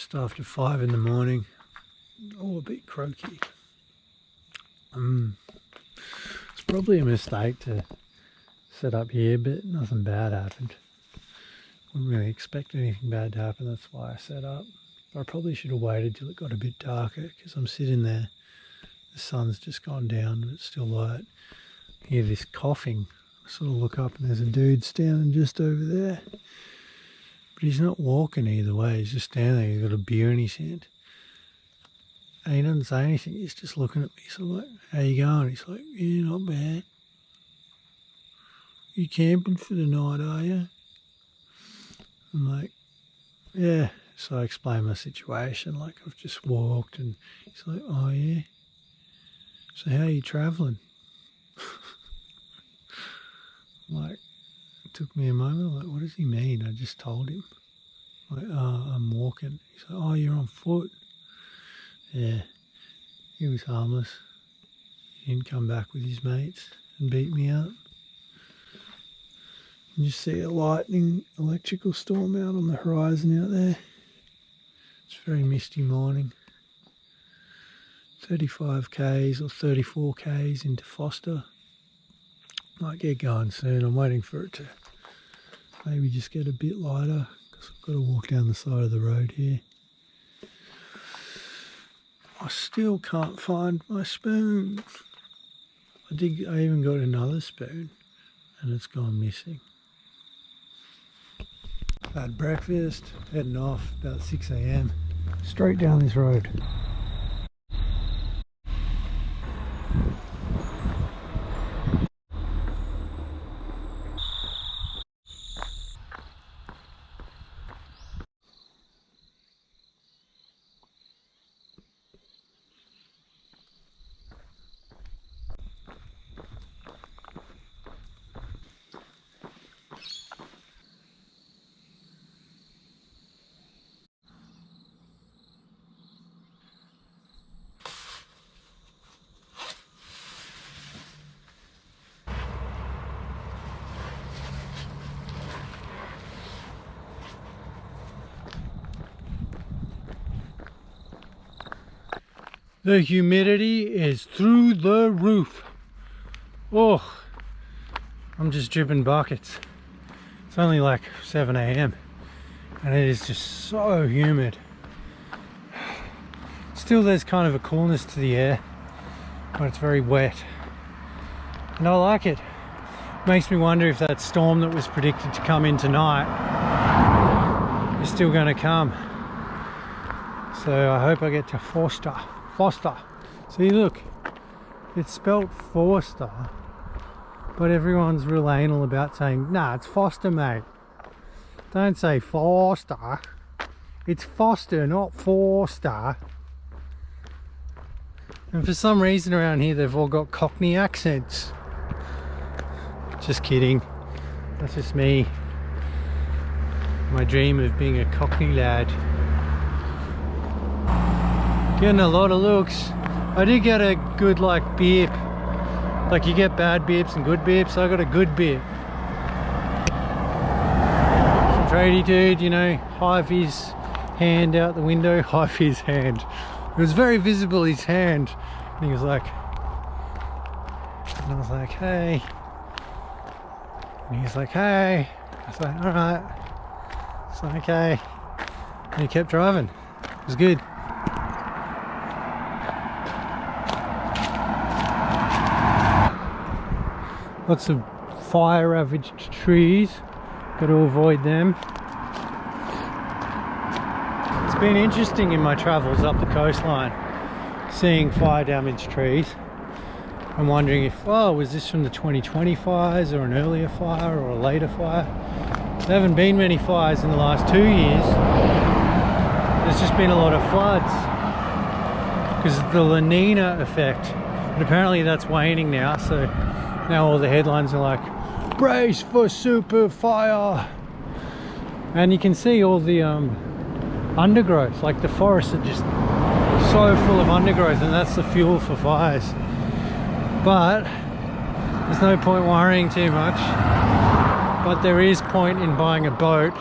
Just after 5 in the morning, all a bit croaky. It's probably a mistake to set up here, but nothing bad happened. Wouldn't really expect anything bad to happen, that's why I set up. I probably should have waited till it got a bit darker, because I'm sitting there, the sun's just gone down but it's still light. I hear this coughing. I sort of look up and there's a dude standing just over there. But he's not walking either way, he's just standing there, he's got a beer in his hand. And he doesn't say anything, he's just looking at me. So I'm like, how you going? He's like, yeah, not bad. You camping for the night, are you? I'm like, yeah. So I explain my situation, like I've just walked, and he's like, oh yeah? So how are you travelling? Like, it took me a moment, like, what does he mean? I just told him. Like, oh, I'm walking. He's like, oh, you're on foot? Yeah, he was harmless. He didn't come back with his mates and beat me up. You just see a lightning electrical storm out on the horizon out there. It's a very misty morning. 35 k's or 34 k's into Foster. Might get going soon. I'm waiting for it to maybe just get a bit lighter because I've got to walk down the side of the road here. I still can't find my spoon. I even got another spoon and it's gone missing. Had breakfast, heading off about 6 AM. Straight down this road. The humidity is through the roof. Oh, I'm just dripping buckets. It's only like 7 AM and it is just so humid. Still there's kind of a coolness to the air, but it's very wet. And I like it. Makes me wonder if that storm that was predicted to come in tonight is still going to come. So I hope I get to Foster. See, look, it's spelt Forster, but everyone's real anal about saying, nah, it's Foster, mate. Don't say Forster. It's Foster, not Forster. And for some reason around here, they've all got Cockney accents. Just kidding. That's just me. My dream of being a Cockney lad. Getting a lot of looks. I did get a good like beep. Like you get bad beeps and good beeps. So I got a good beep. Some tradie dude, you know, hive his hand out the window. Hive his hand. It was very visible, his hand. And he was like, and I was like, hey. And he was like, hey. I was like, alright. It's like, okay. And he kept driving. It was good. Lots of fire ravaged trees, got to avoid them. It's been interesting in my travels up the coastline, seeing fire damaged trees. I'm wondering if, oh, was this from the 2020 fires or an earlier fire or a later fire? There haven't been many fires in the last 2 years. There's just been a lot of floods because of the La Nina effect. But apparently that's waning now, so now all the headlines are like, brace for super fire. And you can see all the undergrowth, like the forests are just so full of undergrowth, and that's the fuel for fires. But there's no point worrying too much. But there is point in buying a boat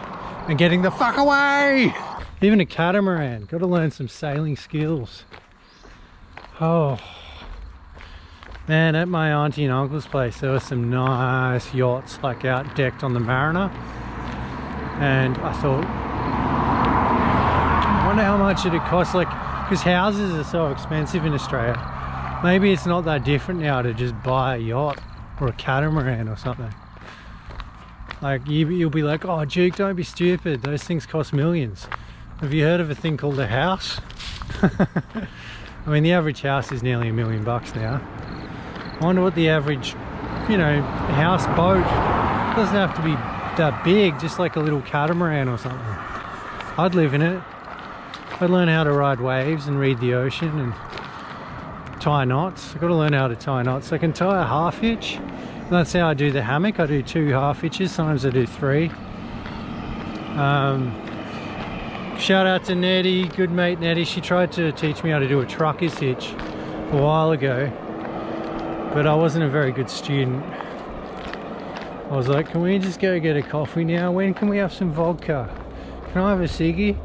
and getting the fuck away. Even a catamaran. Got to learn some sailing skills. Oh man, at my auntie and uncle's place there were some nice yachts like out decked on the Mariner, and I thought, I wonder how much it'd cost, like, because houses are so expensive in Australia. Maybe it's not that different now to just buy a yacht or a catamaran or something. Like you'll be like, oh Duke, don't be stupid, those things cost millions. Have you heard of a thing called a house? I mean, the average house is nearly $1 million now. I wonder what the average, you know, house boat, doesn't have to be that big, just like a little catamaran or something. I'd live in it. I'd learn how to ride waves and read the ocean and tie knots. I've got to learn how to tie knots. I can tie a half hitch. That's how I do the hammock. I do 2 half hitches, sometimes I do 3. Shout out to Nettie, good mate Nettie. She tried to teach me how to do a trucker's hitch a while ago, but I wasn't a very good student. I was like, can we just go get a coffee now? When can we have some vodka? Can I have a ciggy?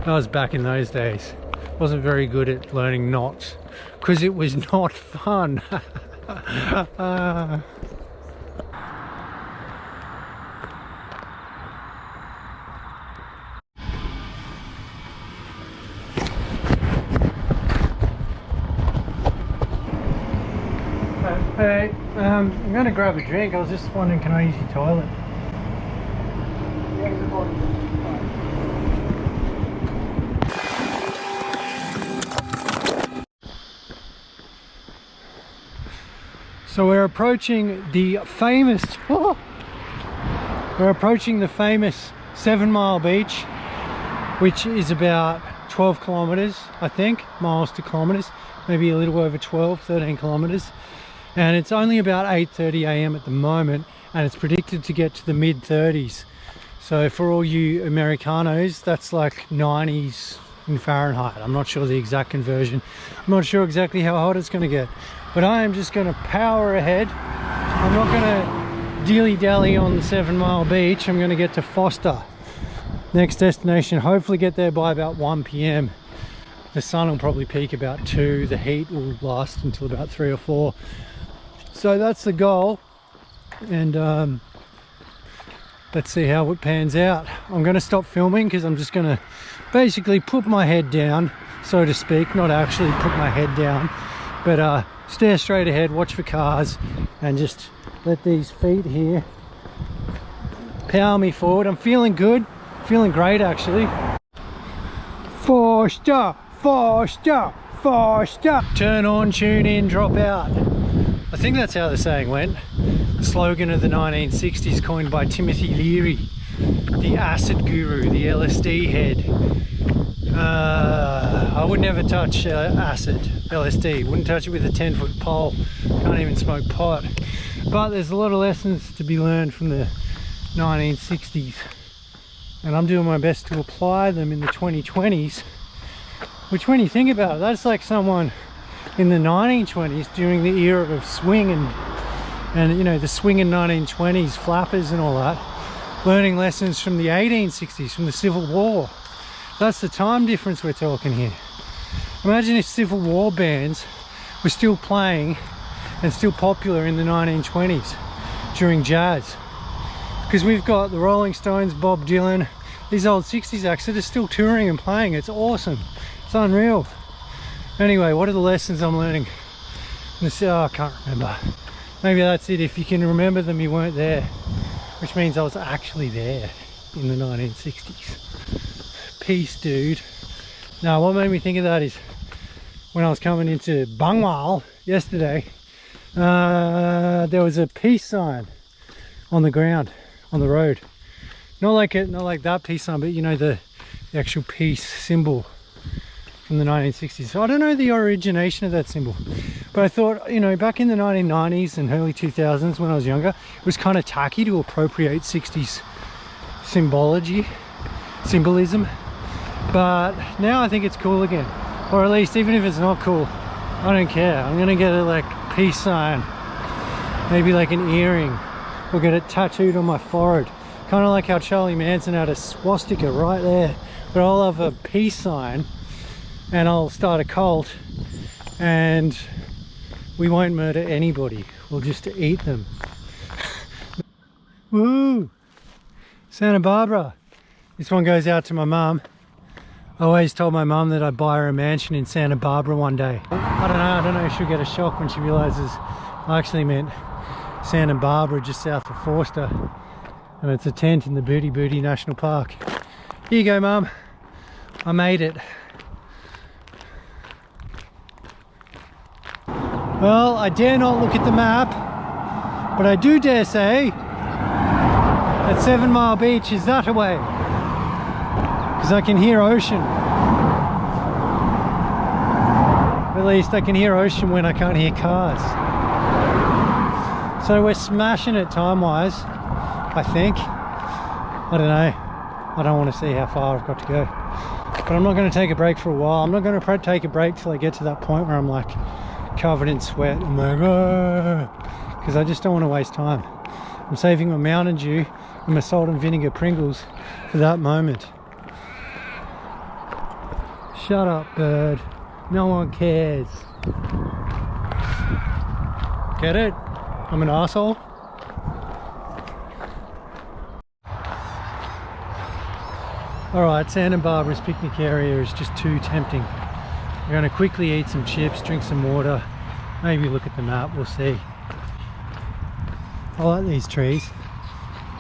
That was back in those days. Wasn't very good at learning knots because it was not fun. Hey, I'm gonna grab a drink. I was just wondering, can I use your toilet? So we're approaching the famous, we're approaching the famous 7 Mile Beach, which is about 12 kilometers, I think, miles to kilometers, maybe a little over 12, 13 kilometers. And it's only about 8:30 a.m. at the moment, and it's predicted to get to the mid 30s. So for all you Americanos, that's like 90s in Fahrenheit. I'm not sure the exact conversion. I'm not sure exactly how hot it's going to get, but I am just going to power ahead. I'm not going to dilly-dally on 7 Mile Beach. I'm going to get to Foster, next destination. Hopefully get there by about 1 p.m. The sun will probably peak about 2. The heat will last until about 3 or 4. So that's the goal, and let's see how it pans out. I'm going to stop filming because I'm just going to basically put my head down, so to speak. Not actually put my head down, but stare straight ahead, watch for cars, and just let these feet here power me forward. I'm feeling good, feeling great actually. Foster, Foster, Foster. Turn on, tune in, drop out. I think that's how the saying went. The slogan of the 1960s, coined by Timothy Leary, the acid guru, the LSD head. I would never touch acid, LSD. Wouldn't touch it with a 10-foot pole. Can't even smoke pot. But there's a lot of lessons to be learned from the 1960s, and I'm doing my best to apply them in the 2020s. Which, when you think about it, that's like someone in the 1920s during the era of swing and you know, the swing in 1920s, flappers and all that, learning lessons from the 1860s, from the Civil War. That's the time difference we're talking here. Imagine if Civil War bands were still playing and still popular in the 1920s during jazz, because we've got the Rolling Stones, Bob Dylan, these old 60s acts that are still touring and playing. It's awesome, it's unreal. Anyway, what are the lessons I'm learning? Oh, I can't remember. Maybe that's it. If you can remember them, you weren't there, which means I was actually there in the 1960s. Peace, dude. Now, what made me think of that is when I was coming into Bangwal yesterday, there was a peace sign on the ground, on the road. Not like that peace sign, but you know, the actual peace symbol from the 1960s. So I don't know the origination of that symbol, but I thought, you know, back in the 1990s and early 2000s when I was younger, it was kind of tacky to appropriate 60s symbolism, but now I think it's cool again. Or at least, even if it's not cool, I don't care. I'm gonna get a like peace sign, maybe like an earring, or get it tattooed on my forehead, kind of like how Charlie Manson had a swastika right there but I'll have a peace sign and I'll start a cult and we won't murder anybody, we'll just eat them. Woo! Santa Barbara. This one goes out to my mum. I always told my mum that I'd buy her a mansion in Santa Barbara one day. I don't know if she'll get a shock when she realizes I actually meant Santa Barbara, just south of Forster, and it's a tent in the Booty Booty National Park. Here you go, Mum. I made it. Well, I dare not look at the map, but I do dare say that 7 Mile Beach is that away, because I can hear ocean. At least I can hear ocean when I can't hear cars. So we're smashing it time-wise, I think. I don't know. I don't want to see how far I've got to go. But I'm not going to take a break for a while. I'm not going to take a break till I get to that point where I'm like covered in sweat. I'm like, because I just don't want to waste time. I'm saving my Mountain Dew and my salt and vinegar Pringles for that moment. Shut up, bird. No one cares. Get it? I'm an asshole. Alright, Santa Barbara's picnic area is just too tempting. We're going to quickly eat some chips, drink some water, maybe look at the map, we'll see. I like these trees.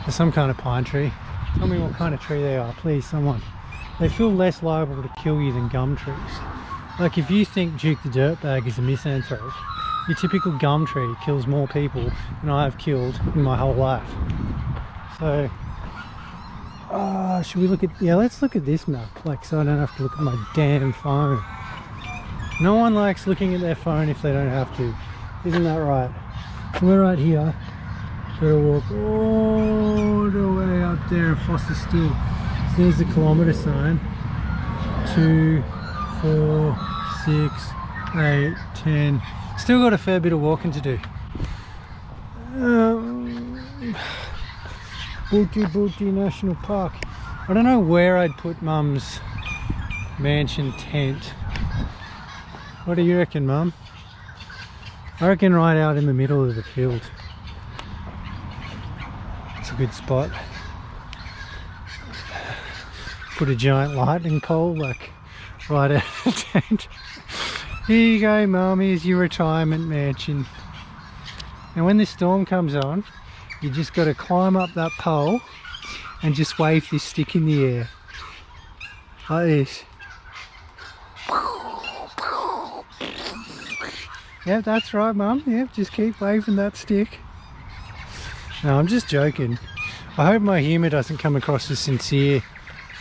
They're some kind of pine tree. Tell me what kind of tree they are, please, someone. They feel less liable to kill you than gum trees. Like if you think Duke the Dirtbag is a misanthrope, your typical gum tree kills more people than I have killed in my whole life. So, should we look at, yeah, let's look at this map, like so I don't have to look at my damn phone. No one likes looking at their phone if they don't have to. Isn't that right? So we're right here. Gotta walk all the way up there in Foster Still. So there's the kilometre sign. 2, 4, 6, 8, 10. Still got a fair bit of walking to do. Booty Booty National Park. I don't know where I'd put Mum's mansion tent. What do you reckon, Mum? I reckon right out in the middle of the field. It's a good spot. Put a giant lightning pole like right out of the tent. Here you go, Mum, here's your retirement mansion. And when this storm comes on, you just got to climb up that pole and just wave this stick in the air. Like this. Yep, that's right, Mum. Yep, just keep waving that stick. No, I'm just joking. I hope my humour doesn't come across as sincere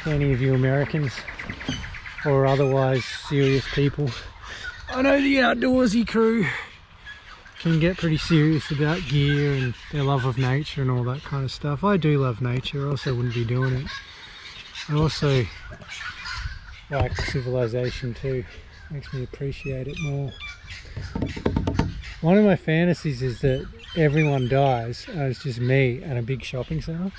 to any of you Americans or otherwise serious people. I know the outdoorsy crew can get pretty serious about gear and their love of nature and all that kind of stuff. I do love nature, or else I wouldn't be doing it. I also like civilization too. Makes me appreciate it more. One of my fantasies is that everyone dies and it's just me and a big shopping centre.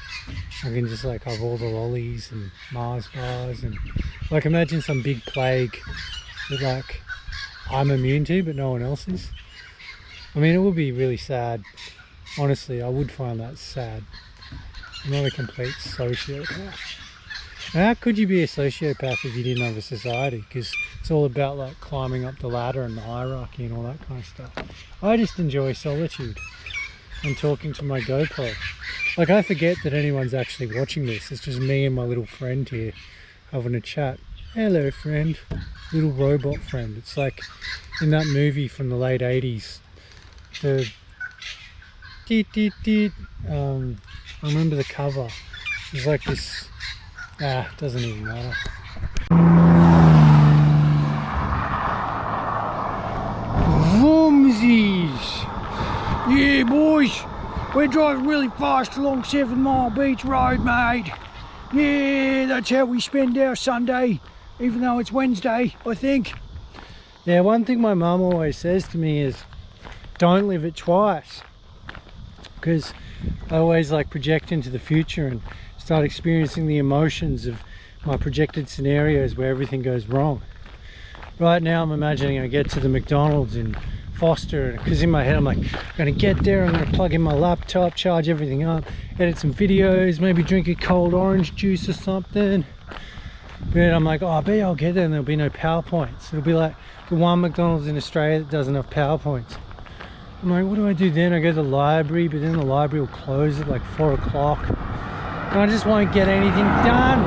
I can just like have all the lollies and Mars bars and like imagine some big plague that like I'm immune to but no one else is. I mean, it would be really sad. Honestly, I would find that sad. I'm not a complete sociopath. How could you be a sociopath if you didn't have a society? Because it's all about like climbing up the ladder and the hierarchy and all that kind of stuff. I just enjoy solitude and talking to my GoPro. Like I forget that anyone's actually watching this. It's just me and my little friend here having a chat. Hello, friend. Little robot friend. It's like in that movie from the late 80s. The I remember the cover. It's like this. Doesn't even matter. Vroomsies! Yeah, boys, we're driving really fast along 7 Mile Beach Road, mate. Yeah, that's how we spend our Sunday, even though it's Wednesday, I think. Yeah, one thing my mum always says to me is, don't live it twice. Because I always like project into the future and start experiencing the emotions of my projected scenarios where everything goes wrong. Right now I'm imagining I get to the McDonald's in Foster, because in my head I'm like, I'm gonna get there, I'm gonna plug in my laptop, charge everything up, edit some videos, maybe drink a cold orange juice or something. But I'm like, oh, I bet I'll get there and there'll be no PowerPoints. It'll be like the one McDonald's in Australia that doesn't have PowerPoints. I'm like, what do I do then? I go to the library, but then the library will close at like 4 o'clock. And I just won't get anything done.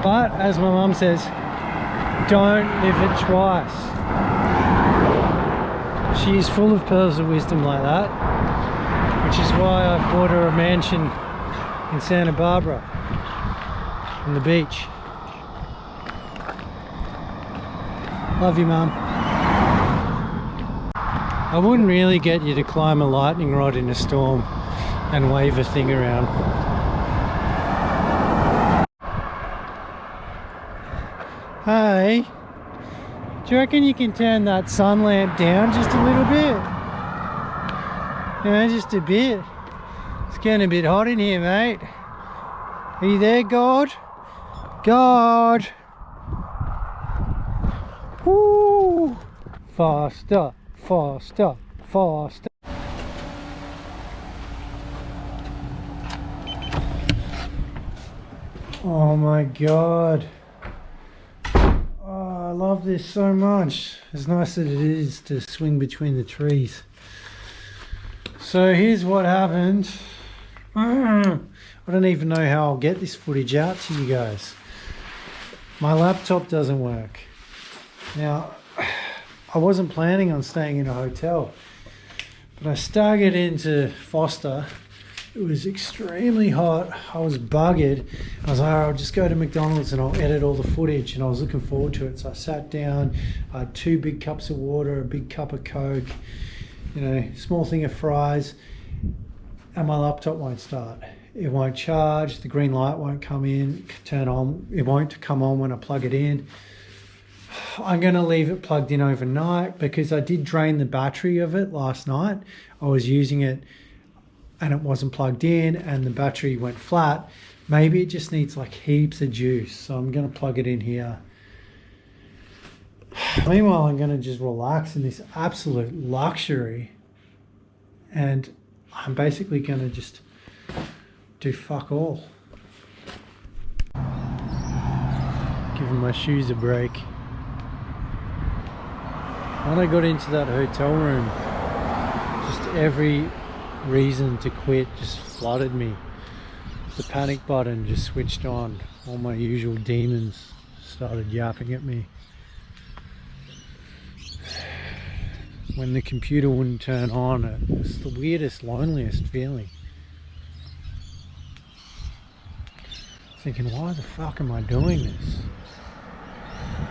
But as my mum says, don't live it twice. She is full of pearls of wisdom like that, which is why I bought her a mansion in Santa Barbara on the beach. Love you, Mum. I wouldn't really get you to climb a lightning rod in a storm and wave a thing around. Hey, do you reckon you can turn that sun lamp down just a little bit? You know, just a bit. It's getting a bit hot in here, mate. Are you there, God? God! Woo! Faster, faster, faster. Oh my God. Oh, I love this so much. As nice as it is to swing between the trees. So here's what happened. I don't even know how I'll get this footage out to you guys. My laptop doesn't work. Now, I wasn't planning on staying in a hotel, but I staggered into Foster. It was extremely hot. I was buggered. I was like, oh, I'll just go to McDonald's and I'll edit all the footage, and I was looking forward to it. So I sat down, I had 2 big cups of water, a big cup of Coke, you know, small thing of fries, and my laptop won't start. It won't charge, the green light won't come in, turn on, it won't come on when I plug it in. I'm going to leave it plugged in overnight because I did drain the battery of it last night. I was using it and it wasn't plugged in and the battery went flat. Maybe it just needs like heaps of juice. So I'm going to plug it in here. Meanwhile, I'm going to just relax in this absolute luxury. And I'm basically going to just do fuck all. Giving my shoes a break. When I got into that hotel room, just every reason to quit just flooded me. The panic button just switched on. All my usual demons started yapping at me. When the computer wouldn't turn on, it was the weirdest, loneliest feeling. Thinking, why the fuck am I doing this?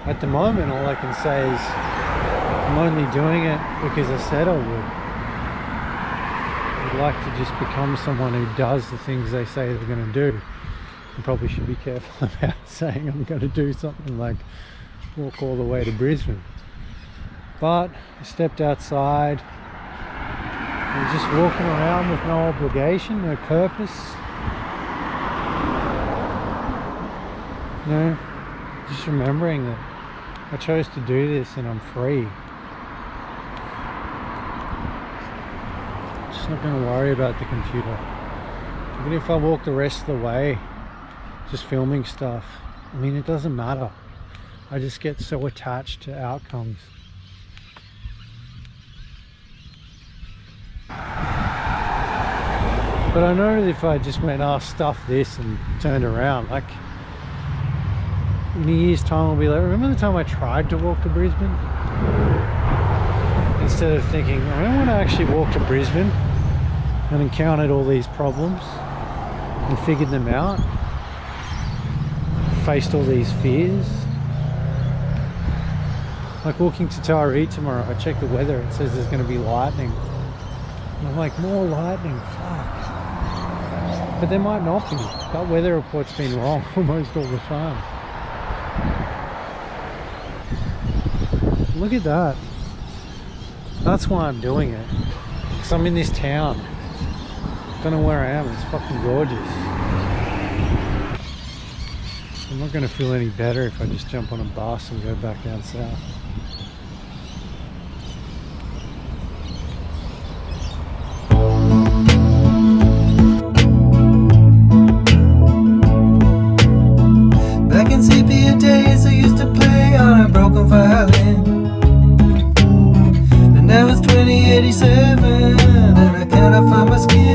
At the moment, all I can say is I'm only doing it because I said I would. I'd like to just become someone who does the things they say they're going to do. I probably should be careful about saying I'm going to do something like walk all the way to Brisbane. But I stepped outside. I was just walking around with no obligation, no purpose. You know, just remembering that I chose to do this and I'm free. Just not going to worry about the computer. Even if I walk the rest of the way just filming stuff, I mean, it doesn't matter. I just get so attached to outcomes. But I know that if I just went, oh, stuff this and turned around, like in a year's time I'll be like, remember the time I tried to walk to Brisbane? Instead of thinking, I don't want to actually walk to Brisbane, and encountered all these problems and figured them out, faced all these fears. Like walking to Taree tomorrow, I checked the weather, it says there's going to be lightning. And I'm like, more lightning, fuck. But there might not be. That weather report's been wrong almost all the time. Look at that. That's why I'm doing it. Because I'm in this town. Don't know where I am. It's fucking gorgeous. I'm not going to feel any better if I just jump on a bus and go back down south. Back in sepia days, I used to play on a broken violin. And now it's 2087, and I cannot find my skin.